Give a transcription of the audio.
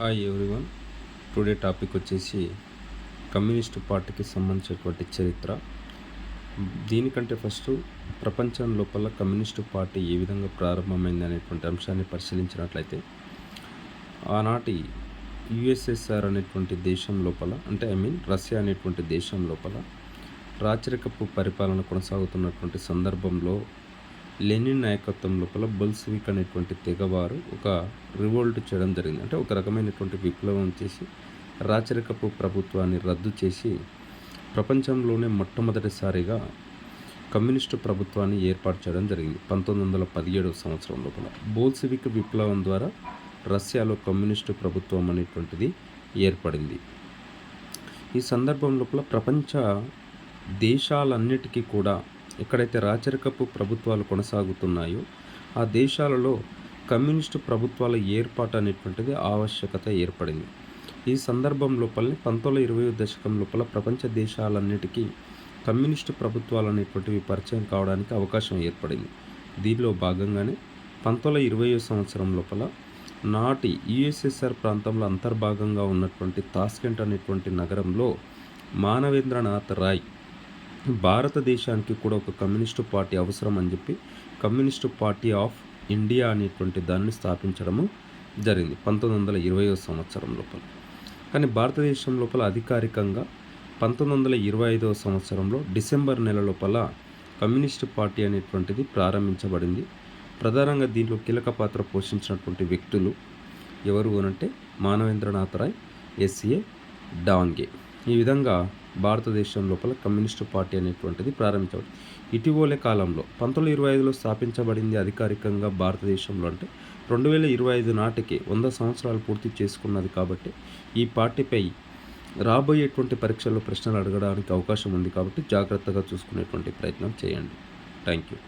Hi everyone. Today topic వచ్చేసి communist పార్టీకి సంబంధించినటువంటి చరిత్ర. దీనికంటే ఫస్ట్ ప్రపంచం లోపల కమ్యూనిస్టు పార్టీ ఏ విధంగా ప్రారంభమైంది అనేటువంటి అంశాన్ని పరిశీలించినట్లయితే, ఆనాటి యుఎస్ఎస్ఆర్ అనేటువంటి దేశం లోపల, అంటే రష్యా అనేటువంటి దేశం లోపల రాచరికపు పరిపాలన కొనసాగుతున్నటువంటి సందర్భంలో లెనిన్ నాయకత్వం లోపల బొల్షివిక్ అనేటువంటి తెగవారు ఒక రివోల్ట్ చేయడం జరిగింది. అంటే ఒక రకమైనటువంటి విప్లవం చేసి రాచరికపు ప్రభుత్వాన్ని రద్దు చేసి ప్రపంచంలోనే మొట్టమొదటిసారిగా కమ్యూనిస్టు ప్రభుత్వాన్ని ఏర్పాటు చేయడం జరిగింది 1917 సంవత్సరం లోపల. బోల్షివిక్ విప్లవం ద్వారా రష్యాలో కమ్యూనిస్టు ప్రభుత్వం అనేటువంటిది ఏర్పడింది. ఈ సందర్భం లోపల ప్రపంచ దేశాలన్నిటికీ కూడా ఎక్కడైతే రాచరికపు ప్రభుత్వాలు కొనసాగుతున్నాయో ఆ దేశాలలో కమ్యూనిస్టు ప్రభుత్వాల ఏర్పాటు అనేటువంటిది ఆవశ్యకత ఏర్పడింది. ఈ సందర్భం లోపలనే 1920 దశకం లోపల ప్రపంచ దేశాలన్నిటికీ కమ్యూనిస్టు ప్రభుత్వాలు అనేటువంటివి పరిచయం కావడానికి అవకాశం ఏర్పడింది. దీనిలో భాగంగానే 1920 సంవత్సరం లోపల నాటి యుఎస్ఎస్ఆర్ ప్రాంతంలో అంతర్భాగంగా ఉన్నటువంటి తాష్కెంట్ అనేటువంటి నగరంలో మానవేంద్రనాథ్ రాయ్ భారతదేశానికి కూడా ఒక కమ్యూనిస్టు పార్టీ అవసరం అని చెప్పి కమ్యూనిస్టు పార్టీ ఆఫ్ ఇండియా అనేటువంటి దాన్ని స్థాపించడము జరిగింది 1920 సంవత్సరం లోపల. కానీ భారతదేశం లోపల అధికారికంగా 1925 సంవత్సరంలో డిసెంబర్ నెల లోపల కమ్యూనిస్టు పార్టీ అనేటువంటిది ప్రారంభించబడింది. ప్రధానంగా దీంట్లో కీలక పాత్ర పోషించినటువంటి వ్యక్తులు ఎవరు అనంటే మానవేంద్రనాథ్ రాయ్, ఎస్ఏ డాంగే. ఈ విధంగా భారతదేశం లోపల కమ్యూనిస్టు పార్టీ అనేటువంటిది ప్రారంభించబడింది. ఇటీవలే కాలంలో 1925లో స్థాపించబడింది అధికారికంగా భారతదేశంలో. అంటే 2025 నాటికి 100 సంవత్సరాలు పూర్తి చేసుకున్నది. కాబట్టి ఈ పార్టీపై రాబోయేటువంటి పరీక్షల్లో ప్రశ్నలు అడగడానికి అవకాశం ఉంది. కాబట్టి జాగ్రత్తగా చూసుకునేటువంటి ప్రయత్నం చేయండి. Thank you.